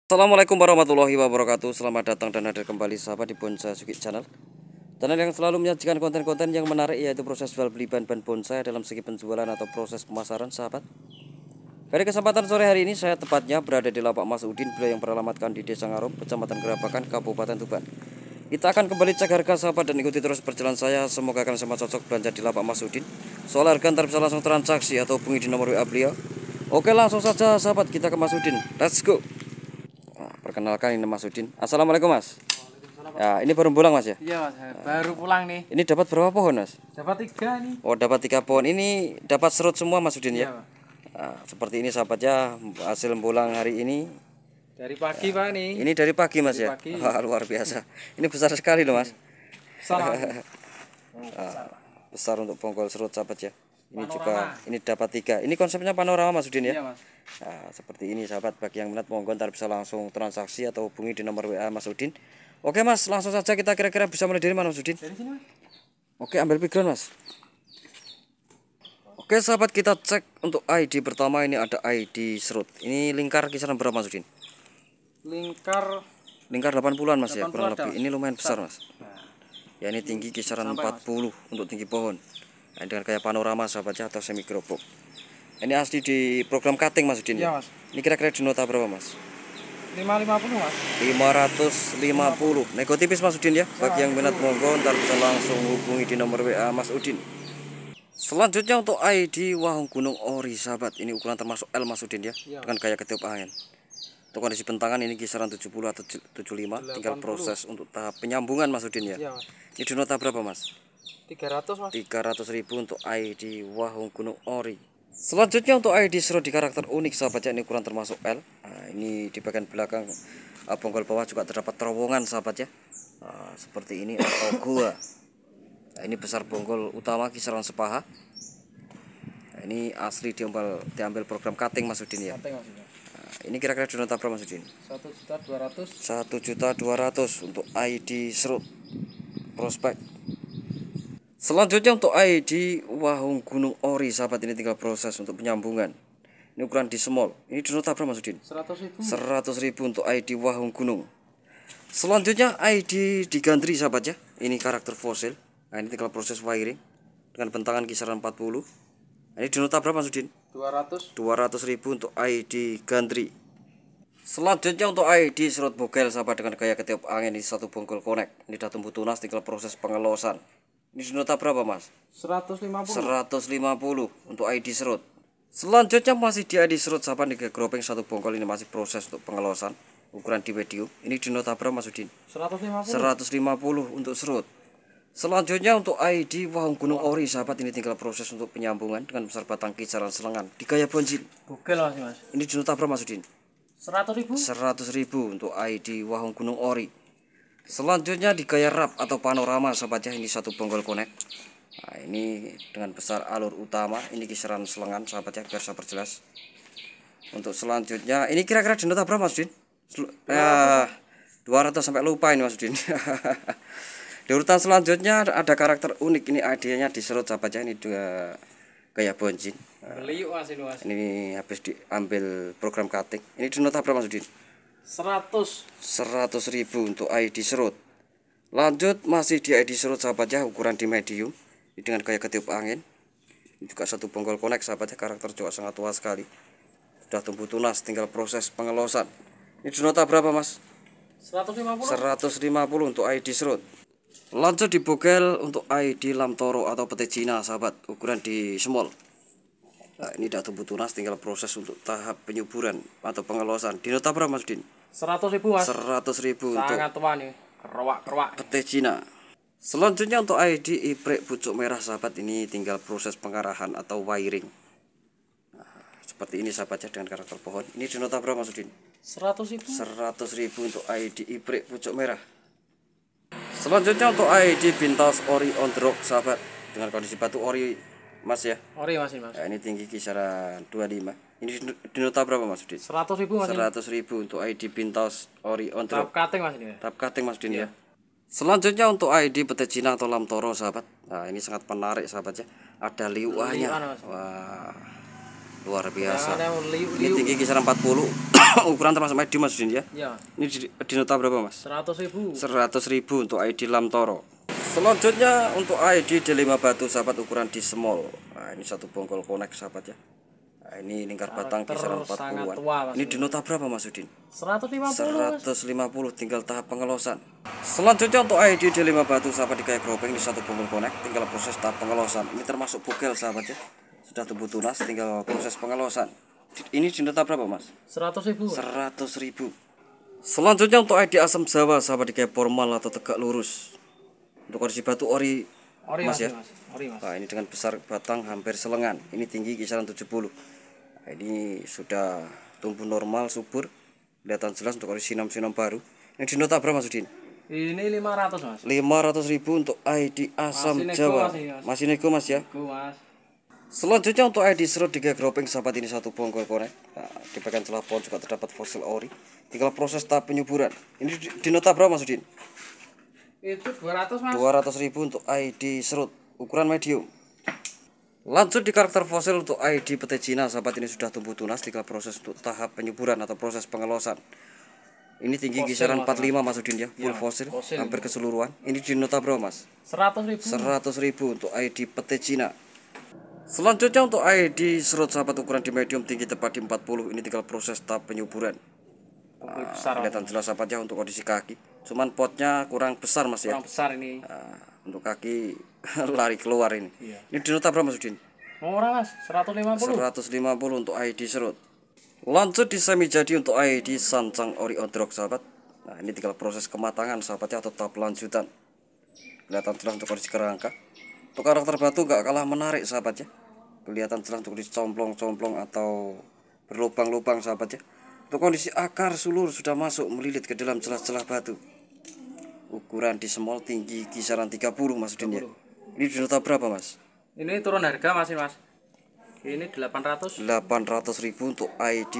Assalamualaikum warahmatullahi wabarakatuh. Selamat datang dan hadir kembali sahabat di Bonsai Sugi Channel, channel yang selalu menyajikan konten-konten yang menarik, yaitu proses jual beli bahan-bahan bonsai dalam segi penjualan atau proses pemasaran sahabat. Pada kesempatan sore hari ini saya tepatnya berada di lapak Mas Udin, beliau yang beralamatkan di Desa Ngarom, Kecamatan Gerabakan, Kabupaten Tuban. Kita akan kembali cek harga sahabat dan ikuti terus perjalanan saya. Semoga akan sama cocok belanja di lapak Mas Udin. Soal harga ntar bisa langsung transaksi atau hubungi di nomor WA beliau. Oke, langsung saja sahabat, kita ke Mas Udin. Let's go. Perkenalkan, ini Mas Udin. Assalamualaikum Mas. Ya, ini baru pulang Mas ya? Iya Mas, baru pulang nih. Ini dapat berapa pohon Mas? Dapat 3 nih. Oh, dapat 3 pohon. Ini dapat serut semua Mas Udin ya? Iya, Mas. Nah, seperti ini sahabat ya, hasil pulang hari ini. Dari pagi Pak nih. Ini dari pagi Mas Dari ya? pagi. Wah, luar biasa. Ini besar sekali loh Mas. Salah. Besar untuk bonggol serut sahabat ya. Ini Panorama. juga, ini dapat 3. Ini konsepnya panorama Mas Udin ya? Iya Mas. Nah, seperti ini sahabat, bagi yang minat monggo ntar bisa langsung transaksi atau hubungi di nomor WA Mas Udin. Oke Mas, langsung saja kita kira-kira bisa mulai dari mana Mas Udin? Dari sini Mas. Oke, ambil background Mas. Oke sahabat, kita cek untuk ID pertama. Ini ada ID serut. Ini lingkar kisaran berapa Mas Udin? Lingkar 80-an Mas ya, 80 kurang ada, lebih. Mas. Ini lumayan besar Mas. Nah, Ya, ini tinggi kisaran Sampai, 40 untuk tinggi pohon. Nah, dengan kayak panorama sahabat ya, atau semi gerobok. Ini asli di program cutting Mas Udin iya ya. Mas. Ini kira-kira di nota berapa Mas? 550 Mas. 550. Nego tipis Mas Udin ya. Bagi yang minat monggo ntar bisa langsung hubungi di nomor WA Mas Udin. Selanjutnya untuk ID Wahung Gunung Ori sahabat. Ini ukuran termasuk L Mas Udin ya. Iya. Dengan gaya ketiup angin. Untuk kondisi bentangan ini kisaran 70 atau 75. Tinggal 80. proses untuk tahap penyambungan Mas Udin ya. Iya Mas. Ini di nota berapa Mas? 300 Mas. 300.000 untuk ID Wahung Gunung Ori. Selanjutnya untuk ID serut di karakter unik sahabat ya, ini ukuran termasuk L. Nah, ini di bagian belakang bonggol bawah juga terdapat terowongan sahabat ya. Nah, seperti ini atau gua. Nah, ini besar bonggol utama kisaran sepaha. Nah, ini asli diambil program cutting Mas Udin ya. Santai Mas. Ini. Nah, ini kira-kira di nota berapa Mas Udin? 1.200.000. 1.200.000 untuk ID serut prospek. Selanjutnya untuk ID Wahung Gunung Ori sahabat, ini tinggal proses untuk penyambungan. Ini ukuran di small. Ini di nota berapa Mas Udin? 100.000. 100.000 untuk ID Wahung Gunung. Selanjutnya ID di gantri sahabat ya. Ini karakter fosil. Nah, ini tinggal proses wiring dengan bentangan kisaran 40. Nah, ini di nota berapa Mas Udin? 200. 200.000 untuk ID gantri. Selanjutnya untuk ID serut bogel sahabat dengan gaya ketiup angin, ini satu bongkol connect. Ini sudah tumbuh tunas, tinggal proses pengelosan. Ini di nota berapa Mas? 150. 150 untuk ID serut. Selanjutnya masih di ID serut sahabat, di gropeng satu bongkol, ini masih proses untuk pengelosan. Ukuran di medium. Ini di nota berapa Mas Udin? 150. 150 untuk serut. Selanjutnya untuk ID Wahung Gunung Ori sahabat, ini tinggal proses untuk penyambungan dengan besar batang kisaran selengan di gaya bonjil. Bogel Mas. Ini di nota berapa Mas Udin? 100.000. 100.000 untuk ID Wahung Gunung Ori. Selanjutnya di gaya rap atau panorama sahabat ya, ini satu bonggol connect. Nah, ini dengan besar alur utama, ini kisaran selengan sahabat ya, biar saya perjelas. Untuk selanjutnya ini kira-kira di nota berapa Mas Udin? 200 sampai lupa ini Mas Udin. Di urutan selanjutnya ada karakter unik, ini ID-nya di serut sahabat ya, ini juga gaya bonjin. Beli yuk Mas ini Mas. Ini habis diambil program cutting. Ini di nota berapa Mas Udin? 100.000 untuk ID serut. Lanjut masih di ID serut sahabat ya, ukuran di medium. Ini dengan gaya ketiup angin. Ini juga satu bonggol connect sahabat ya, karakter juga sangat tua sekali. Sudah tumbuh tunas, tinggal proses pengelosan. Ini di nota berapa Mas? 150. 150 untuk ID serut. Lanjut di bogel untuk ID lamtoro atau pete Cina sahabat, ukuran di small. Nah, ini sudah tumbuh tunas, tinggal proses untuk tahap penyuburan atau pengelosan. Di nota berapa Mas Udin? 100.000 Mas. 100.000 untuk Sangat tua nih. Kerwak-kerwak. pete Cina. Selanjutnya untuk ID iprek pucuk merah sahabat, ini tinggal proses pengarahan atau wiring. Nah, seperti ini sahabat ya, dengan karakter pohon. Ini di nota berapa Mas Udin? 100.000. 100.000 untuk ID iprek pucuk merah. Selanjutnya untuk ID bintas ori on the rock sahabat, dengan kondisi batu ori Mas ya. Ori Mas ini Mas. Nah, ini tinggi kisaran 25. Ini di nota berapa Mas Udin? 100.000 Mas ini. 100.000 untuk ID bintas ori on the Tahap rock. cutting Mas ini. Tahap cutting Mas Udin ya. Selanjutnya untuk ID pete Cina atau lamtoro sahabat. Nah, ini sangat menarik sahabat ya. Ada liuahnya. Liuan, Mas. Wah. luar biasa. Ada Ini tinggi kisaran 40. Ukuran termasuk medium Mas Udin ya. Ya. Ini di nota berapa Mas? 100.000. 100.000 untuk ID Lamtoro. Selanjutnya untuk ID D5 batu sahabat, ukuran di small. Nah, ini satu bongkol connect sahabat ya. Nah, ini lingkar batang kisaran 40-an. Ini di nota berapa Mas Udin? 150. 150, tinggal tahap pengelosan. Selanjutnya untuk ID D5 batu sahabat di kayak gropeng, ini satu bongkol connect, tinggal proses tahap pengelosan. Ini termasuk bugel sahabat ya. Sudah tumbuh tunas, tinggal proses pengelosan. Ini di nota berapa Mas? 100.000. 100.000. Selanjutnya untuk ID asam Jawa sahabat di kayak formal atau tegak lurus. Untuk kondisi batu ori Mas ya. Ori Mas. Nah, ini dengan besar batang hampir selengan. Ini tinggi kisaran 70. Nah, ini sudah tumbuh normal, subur. Kelihatan jelas untuk kondisi sinam-sinam baru. Yang di nota berapa Mas Udin? Ini 500 Mas. 500.000 untuk ID asam Masih nego, Jawa. Mas. Masih nego Mas ya. Go Mas. Selanjutnya untuk ID serut di gropeng sahabat, ini satu bongkol korek. Nah, di bagian celah pohon juga terdapat fosil ori. Tinggal proses tahap penyuburan. Ini di nota berapa Mas Udin? Itu 200 Mas. 200.000 untuk ID serut ukuran medium. Lanjut di karakter fosil untuk ID pete Cina sahabat, ini sudah tumbuh tunas, tinggal proses untuk tahap penyuburan atau proses pengelosan. Ini tinggi Fosil, kisaran Mas. 45 Mas Udin ya, full Ya, fosil, fosil. hampir keseluruhan. Ini di nota berapa Mas? 100.000. 100.000 untuk ID pete Cina. Selanjutnya untuk ID serut sahabat, ukuran di medium, tinggi tepat di 40. Ini tinggal proses tahap penyuburan. Besar. Kelihatan jelas sahabat ya untuk kondisi kaki. Cuman potnya kurang besar Mas ya. Kurang besar ini. Nah, untuk kaki lari keluar ini. Iya. Ini di nota berapa Mas Udin? Murah Mas, 150. 150 untuk ID serut. Lanjut di semi jadi untuk ID sancang ori ondrok sahabat. Nah, ini tinggal proses kematangan sahabatnya atau tahap lanjutan. Kelihatan jelas untuk kondisi kerangka. Untuk karakter batu gak kalah menarik sahabat ya. Kelihatan jelas untuk kondisi complong-complong atau berlubang-lubang sahabat ya. Untuk kondisi akar sulur sudah masuk melilit ke dalam celah-celah batu. Ukuran di small, tinggi kisaran 30 Mas Udin ya. Ini di nota berapa Mas? Ini turun harga masih Mas. Ini 800. 800.000 untuk ID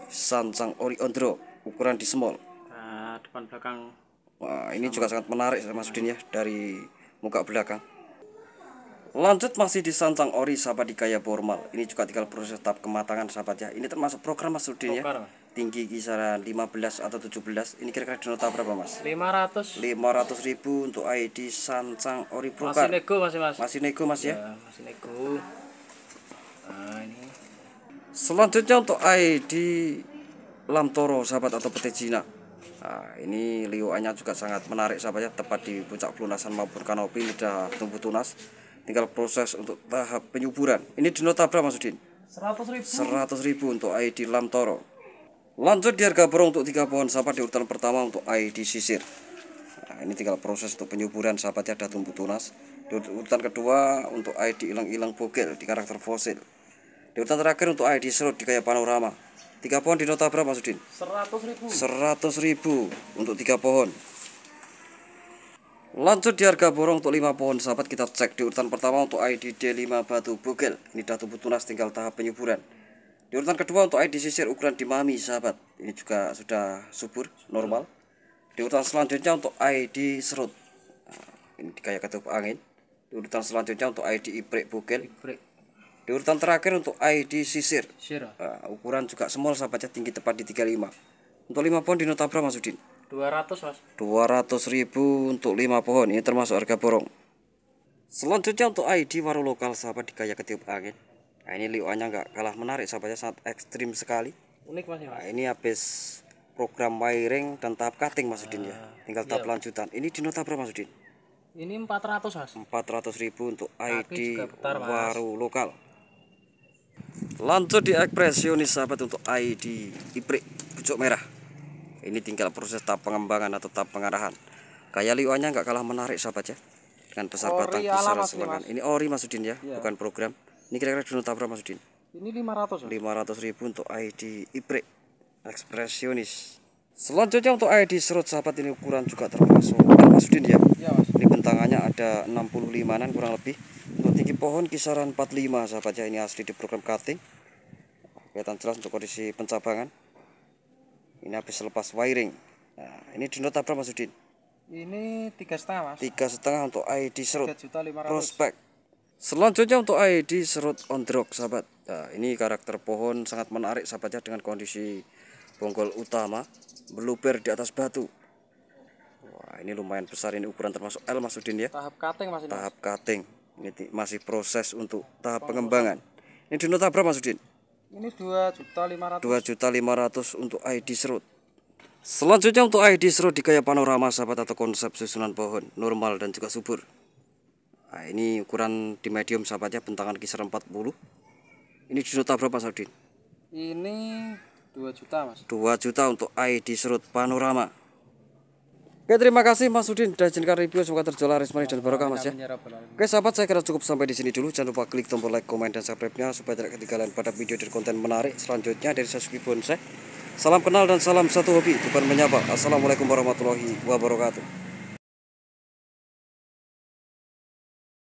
sancang ori ondrok, ukuran di small. Nah, depan belakang. Wah, ini juga sangat menarik Mas Udin ya, dari muka belakang. Lanjut masih di sancang ori sahabat di kaya formal. Ini juga tinggal proses tahap kematangan sahabat ya. Ini termasuk program Mas Udin ya. Program. Tinggi kisaran 15 atau 17. Ini kira-kira di nota berapa Mas? 500. 500.000 untuk ID sancang ori Masih program. nego masih Mas. Masih nego Mas ya. Ya, masih nego. Nah, ini. Selanjutnya untuk ID Lamtoro sahabat atau pete Cina. Nah, ini lioannya juga sangat menarik sahabat ya, tepat di puncak pelunasan maupun kanopi, ini sudah tumbuh tunas. Tinggal proses untuk tahap penyuburan. Ini di nota berapa Mas Udin? 100.000. 100.000 untuk ID Lamtoro. Lanjut di harga borong untuk 3 pohon sahabat di urutan pertama untuk ID sisir. Nah, ini tinggal proses untuk penyuburan sahabat ya, ada tumbuh tunas. Di urutan kedua untuk ID ilang-ilang bogel di karakter fosil. Di urutan terakhir untuk ID serut di kaya panorama. 3 pohon di nota berapa Mas Udin? 100.000. 100.000 untuk 3 pohon. Lanjut di harga borong untuk 5 pohon sahabat, kita cek di urutan pertama untuk ID D5 batu bogel. Ini sudah tumbuh tunas, tinggal tahap penyuburan. Di urutan kedua untuk ID sisir ukuran di mami sahabat. Ini juga sudah subur, normal. Di urutan selanjutnya untuk ID serut. Nah, ini kayak ketup angin. Di urutan selanjutnya untuk ID ibrek bogel. Break. Di urutan terakhir untuk ID sisir. Share. Nah, ukuran juga small sahabatnya, tinggi tepat di 35. Untuk 5 pohon di nota berapa Mas Udin? 200 Mas. 200.000 untuk 5 pohon. Ini termasuk harga borong. Selanjutnya untuk ID waru lokal sahabat di kaya ketiup angin. Nah, ini lioannya nggak kalah menarik sahabatnya, sangat ekstrim sekali. Unik Mas ya Mas. Nah, ini habis program wiring dan tahap cutting Mas Udin ya. Tinggal tahap lanjutan. Ini di nota berapa Mas Udin? Ini 400 Mas. 400.000 untuk ID juga bentar, Mas. waru lokal. Lanjut di ekspresionis sahabat untuk ID ibrek pucuk merah. Ini tinggal proses tahap pengembangan atau tahap pengarahan. Kayak lioannya nggak kalah menarik sahabat ya. Dengan besar Ori batang ala kisaran Mas, selengan. Mas. Ini ori Mas Udin ya, Iya. bukan program. Ini kira-kira di nota berapa Mas Udin? Ini 500 Mas. 500.000 untuk ID ibrek ekspresionis. Selanjutnya untuk ID serut sahabat, ini ukuran juga termasuk Mas Udin ya. Iya Mas. Ini bentangannya ada 65-an kurang lebih. Untuk tinggi pohon kisaran 45 sahabat ya. Ini asli di program cutting. Kelihatan jelas untuk kondisi pencabangan. Ini habis lepas wiring. Nah, ini di nota berapa Mas Udin? Ini 3,5 Mas. 3,5 untuk ID serut 3.500.000. prospek. Selanjutnya untuk ID serut on the rock sahabat. Nah, ini karakter pohon sangat menarik sahabat ya, dengan kondisi bonggol utama meluber di atas batu. Wah, ini lumayan besar, ini ukuran termasuk L Mas Udin ya. Tahap cutting Mas. Tahap cutting. Ini masih proses untuk tahap pengembangan. Ini di nota berapa Mas Udin? Ini 2.500.000. 2.500.000 untuk ID serut. Selanjutnya untuk ID serut di gaya panorama sahabat, atau konsep susunan pohon normal dan juga subur. Nah, ini ukuran di medium sahabat ya, bentangan kisaran 40. Ini di nota berapa Mas Udin? Ini 2 juta Mas. 2 juta untuk ID serut panorama. Oke, terima kasih Mas Udin sudah izinkan review, semoga terjual laris manis dan barokah Mas ya. Oke sahabat, saya kira cukup sampai di sini dulu. Jangan lupa klik tombol like, komen, dan subscribe-nya supaya tidak ketinggalan pada video dan konten menarik selanjutnya dari Sasuki Bonsai. Salam kenal dan salam satu hobi, Tuhan menyapa. Assalamualaikum warahmatullahi wabarakatuh.